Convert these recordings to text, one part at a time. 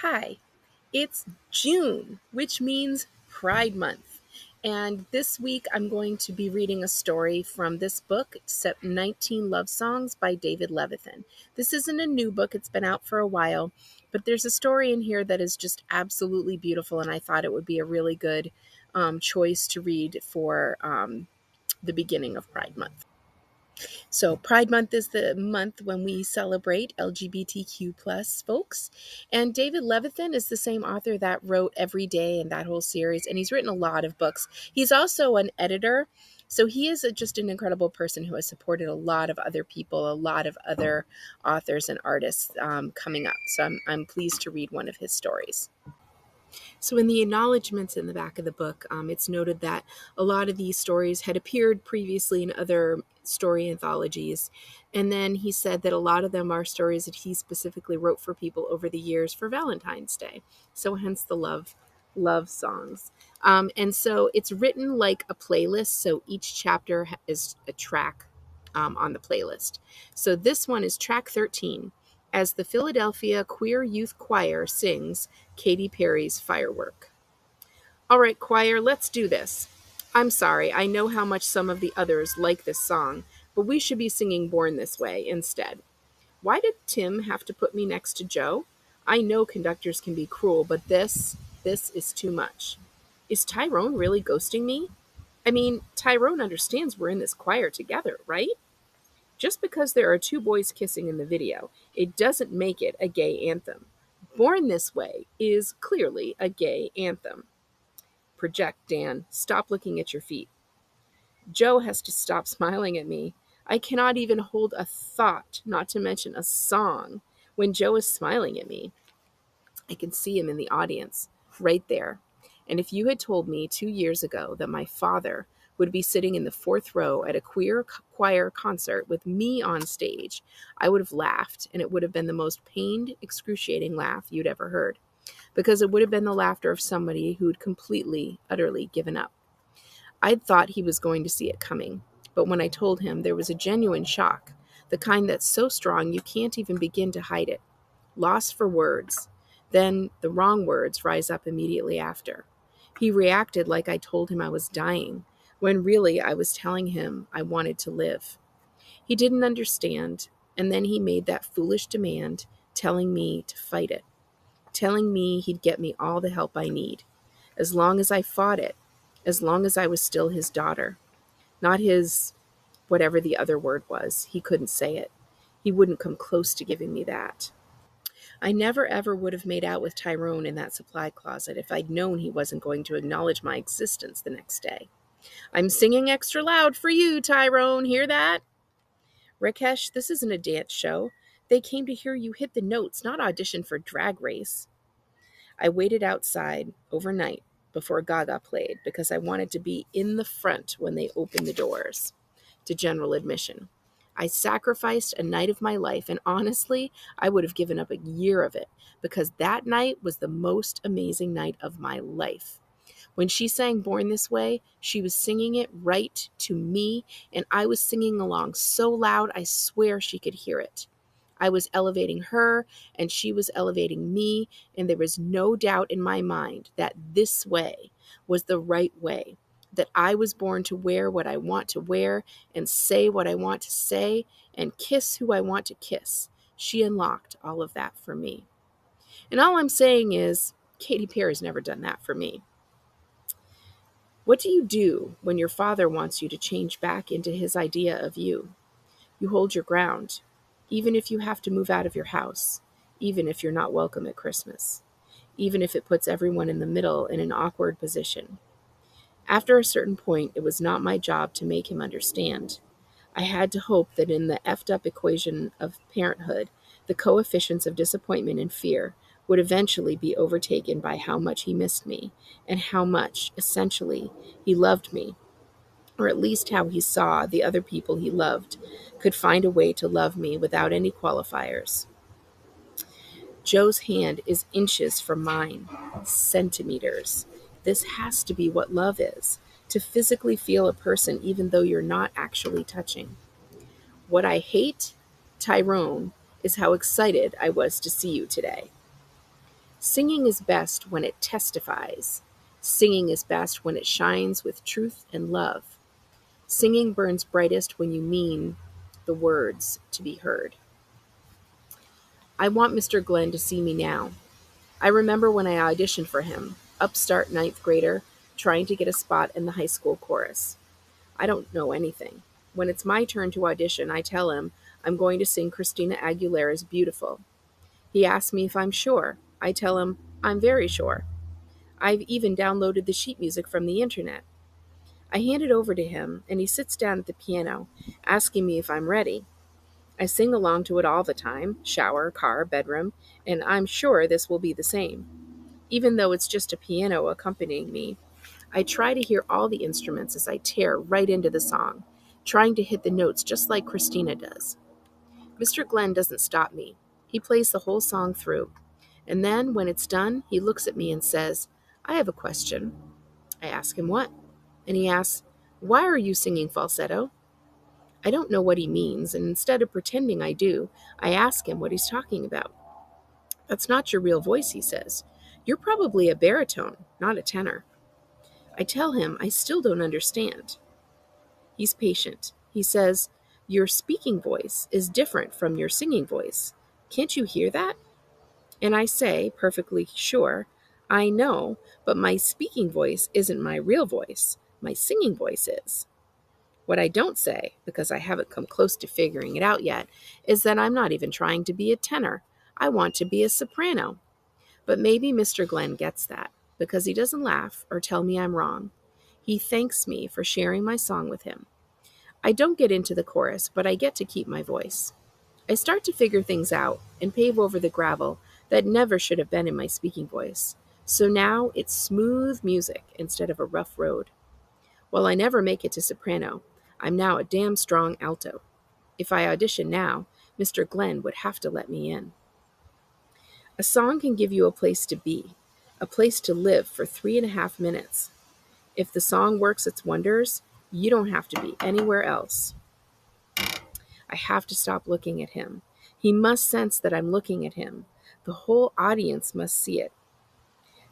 Hi, it's June, which means Pride Month. And this week I'm going to be reading a story from this book, FCF-19 Love Songs by David Levithan. This isn't a new book, it's been out for a while, but there's a story in here that is just absolutely beautiful, and I thought it would be a really good choice to read for the beginning of Pride Month. So Pride Month is the month when we celebrate LGBTQ plus folks. And David Levithan is the same author that wrote Every Day and that whole series. And he's written a lot of books. He's also an editor. So he is just an incredible person who has supported a lot of other people, a lot of other authors and artists coming up. So I'm pleased to read one of his stories. So in the acknowledgments in the back of the book, it's noted that a lot of these stories had appeared previously in other story anthologies. And then he said that a lot of them are stories that he specifically wrote for people over the years for Valentine's Day. So hence the love songs. And so it's written like a playlist. So each chapter is a track on the playlist. So this one is track 13. As the Philadelphia Queer Youth Choir sings Katy Perry's Firework. All right, choir, let's do this. I'm sorry, I know how much some of the others like this song, but we should be singing Born This Way instead. Why did Tim have to put me next to Joe? I know conductors can be cruel, but this is too much. Is Tyrone really ghosting me? I mean, Tyrone understands we're in this choir together, right? Just because there are two boys kissing in the video, it doesn't make it a gay anthem. Born This Way is clearly a gay anthem. Project, Dan. Stop looking at your feet. Joe has to stop smiling at me. I cannot even hold a thought, not to mention a song, when Joe is smiling at me. I can see him in the audience, right there. And if you had told me 2 years ago that my father would be sitting in the fourth row at a queer choir concert with me on stage, I would have laughed, and it would have been the most pained, excruciating laugh you'd ever heard, because it would have been the laughter of somebody who'd completely, utterly given up. I'd thought he was going to see it coming, but when I told him, there was a genuine shock, the kind that's so strong you can't even begin to hide it. Loss for words. Then the wrong words rise up immediately after. He reacted like I told him I was dying, when really I was telling him I wanted to live. He didn't understand, and then he made that foolish demand, telling me to fight it, telling me he'd get me all the help I need, as long as I fought it, as long as I was still his daughter. Not his, whatever the other word was. He couldn't say it. He wouldn't come close to giving me that. I never ever would have made out with Tyrone in that supply closet if I'd known he wasn't going to acknowledge my existence the next day. I'm singing extra loud for you, Tyrone. Hear that? Rakesh, this isn't a dance show. They came to hear you hit the notes, not audition for Drag Race. I waited outside overnight before Gaga played because I wanted to be in the front when they opened the doors to general admission. I sacrificed a night of my life, and honestly, I would have given up a year of it because that night was the most amazing night of my life. When she sang Born This Way, she was singing it right to me, and I was singing along so loud I swear she could hear it. I was elevating her, and she was elevating me, and there was no doubt in my mind that this way was the right way, that I was born to wear what I want to wear and say what I want to say and kiss who I want to kiss. She unlocked all of that for me. And all I'm saying is, Katy Perry's never done that for me. What do you do when your father wants you to change back into his idea of you? You hold your ground, even if you have to move out of your house, even if you're not welcome at Christmas, even if it puts everyone in the middle in an awkward position. After a certain point, it was not my job to make him understand. I had to hope that in the effed up equation of parenthood, the coefficients of disappointment and fear would eventually be overtaken by how much he missed me and how much, essentially, he loved me, or at least how he saw the other people he loved could find a way to love me without any qualifiers. Joe's hand is inches from mine, centimeters. This has to be what love is, to physically feel a person even though you're not actually touching. What I hate, Tyrone, is how excited I was to see you today. Singing is best when it testifies. Singing is best when it shines with truth and love. Singing burns brightest when you mean the words to be heard. I want Mr. Glenn to see me now. I remember when I auditioned for him, upstart ninth grader, trying to get a spot in the high school chorus. I don't know anything. When it's my turn to audition, I tell him I'm going to sing Christina Aguilera's Beautiful. He asks me if I'm sure. I tell him I'm very sure. I've even downloaded the sheet music from the internet. I hand it over to him, and he sits down at the piano, asking me if I'm ready. I sing along to it all the time, shower, car, bedroom, and I'm sure this will be the same. Even though it's just a piano accompanying me, I try to hear all the instruments as I tear right into the song, trying to hit the notes just like Christina does. Mr. Glenn doesn't stop me. He plays the whole song through. And then, when it's done, he looks at me and says, I have a question. I ask him what? And he asks, why are you singing falsetto? I don't know what he means, and instead of pretending I do, I ask him what he's talking about. That's not your real voice, he says. You're probably a baritone, not a tenor. I tell him I still don't understand. He's patient. He says, your speaking voice is different from your singing voice. Can't you hear that? And I say, perfectly sure, I know, but my speaking voice isn't my real voice. My singing voice is. What I don't say, because I haven't come close to figuring it out yet, is that I'm not even trying to be a tenor. I want to be a soprano. But maybe Mr. Glenn gets that, because he doesn't laugh or tell me I'm wrong. He thanks me for sharing my song with him. I don't get into the chorus, but I get to keep my voice. I start to figure things out and pave over the gravel that never should have been in my speaking voice. So now it's smooth music instead of a rough road. While I never make it to soprano, I'm now a damn strong alto. If I audition now, Mr. Glenn would have to let me in. A song can give you a place to be, a place to live for 3.5 minutes. If the song works its wonders, you don't have to be anywhere else. I have to stop looking at him. He must sense that I'm looking at him. The whole audience must see it.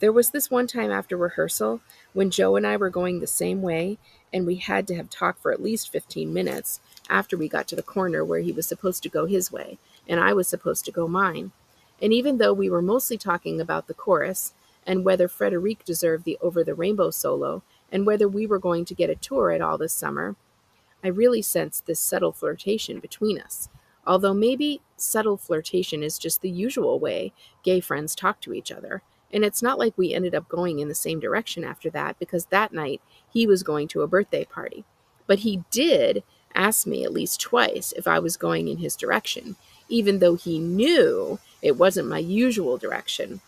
There was this one time after rehearsal when Joe and I were going the same way, and we had to have talked for at least 15 minutes after we got to the corner where he was supposed to go his way, and I was supposed to go mine. And even though we were mostly talking about the chorus, and whether Frederic deserved the Over the Rainbow solo, and whether we were going to get a tour at all this summer, I really sensed this subtle flirtation between us. Although maybe subtle flirtation is just the usual way gay friends talk to each other. And it's not like we ended up going in the same direction after that, because that night he was going to a birthday party. But he did ask me at least twice if I was going in his direction, even though he knew it wasn't my usual direction.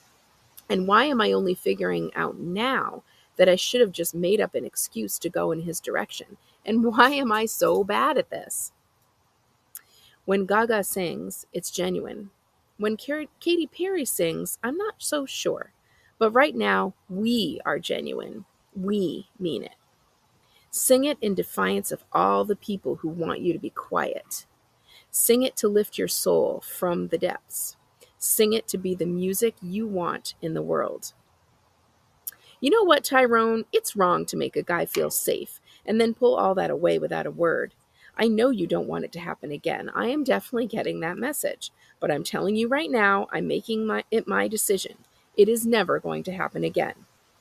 And why am I only figuring out now that I should have just made up an excuse to go in his direction? And why am I so bad at this? When Gaga sings, it's genuine. When Katy Perry sings, I'm not so sure. But right now, we are genuine. We mean it. Sing it in defiance of all the people who want you to be quiet. Sing it to lift your soul from the depths. Sing it to be the music you want in the world. You know what, Tyrone? It's wrong to make a guy feel safe and then pull all that away without a word. I know you don't want it to happen again. I am definitely getting that message. But I'm telling you right now, I'm making it my decision. It is never going to happen again.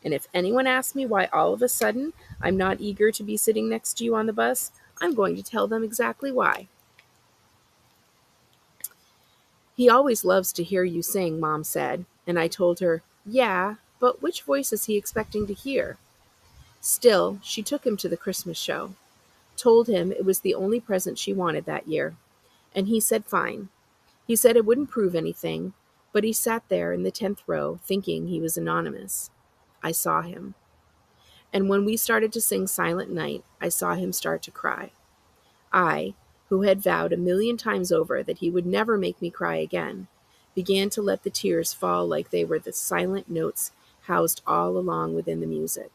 And if anyone asks me why all of a sudden I'm not eager to be sitting next to you on the bus, I'm going to tell them exactly why. He always loves to hear you sing, Mom said. And I told her, yeah, but which voice is he expecting to hear? Still, she took him to the Christmas show, told him it was the only present she wanted that year. And he said fine. He said it wouldn't prove anything, but he sat there in the 10th row thinking he was anonymous. I saw him. And when we started to sing Silent Night, I saw him start to cry. I, who had vowed 1,000,000 times over that he would never make me cry again, began to let the tears fall like they were the silent notes housed all along within the music.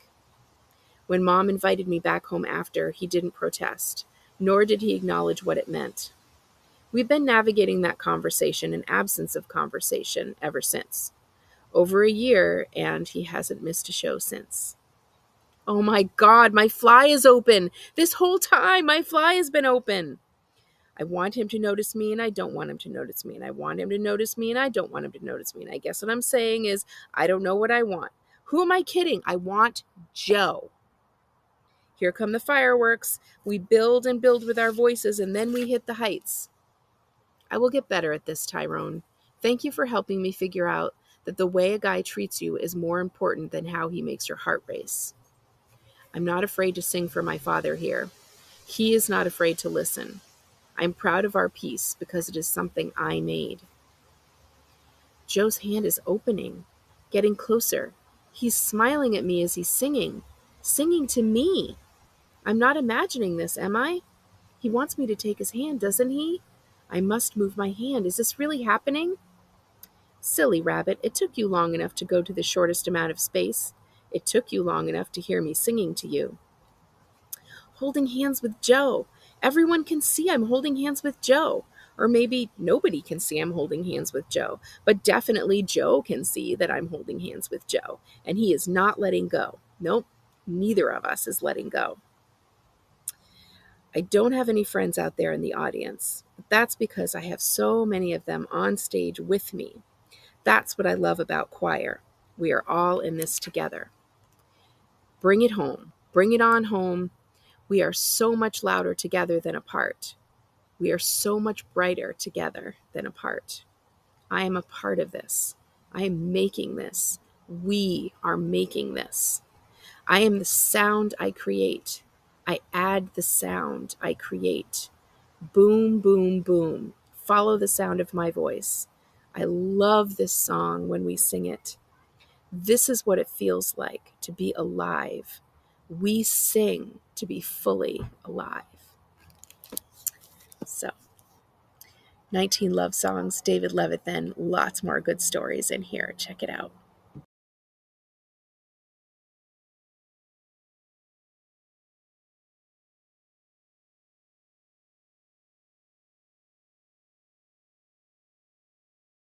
When Mom invited me back home after, he didn't protest, nor did he acknowledge what it meant. We've been navigating that conversation and absence of conversation ever since. over a year, and he hasn't missed a show since. Oh my God, my fly is open. This whole time, my fly has been open. I want him to notice me, and I don't want him to notice me. And I want him to notice me, and I don't want him to notice me. And I guess what I'm saying is, I don't know what I want. Who am I kidding? I want Joe. Here come the fireworks. We build and build with our voices, and then we hit the heights. I will get better at this, Tyrone. Thank you for helping me figure out that the way a guy treats you is more important than how he makes your heart race. I'm not afraid to sing for my father here. He is not afraid to listen. I'm proud of our piece because it is something I made. Joe's hand is opening, getting closer. He's smiling at me as he's singing to me. I'm not imagining this, am I? He wants me to take his hand, doesn't he? I must move my hand. Is this really happening? Silly rabbit, it took you long enough to go to the shortest amount of space. It took you long enough to hear me singing to you. Holding hands with Joe. Everyone can see I'm holding hands with Joe. Or maybe nobody can see I'm holding hands with Joe. But definitely Joe can see that I'm holding hands with Joe. And he is not letting go. Nope, neither of us is letting go. I don't have any friends out there in the audience. But that's because I have so many of them on stage with me. That's what I love about choir. We are all in this together. Bring it home. Bring it on home. We are so much louder together than apart. We are so much brighter together than apart. I am a part of this. I am making this. We are making this. I am the sound I create. I add the sound I create. Boom, boom, boom. Follow the sound of my voice. I love this song when we sing it. This is what it feels like to be alive. We sing to be fully alive. So, 19 love songs, David Levithan, lots more good stories in here. Check it out.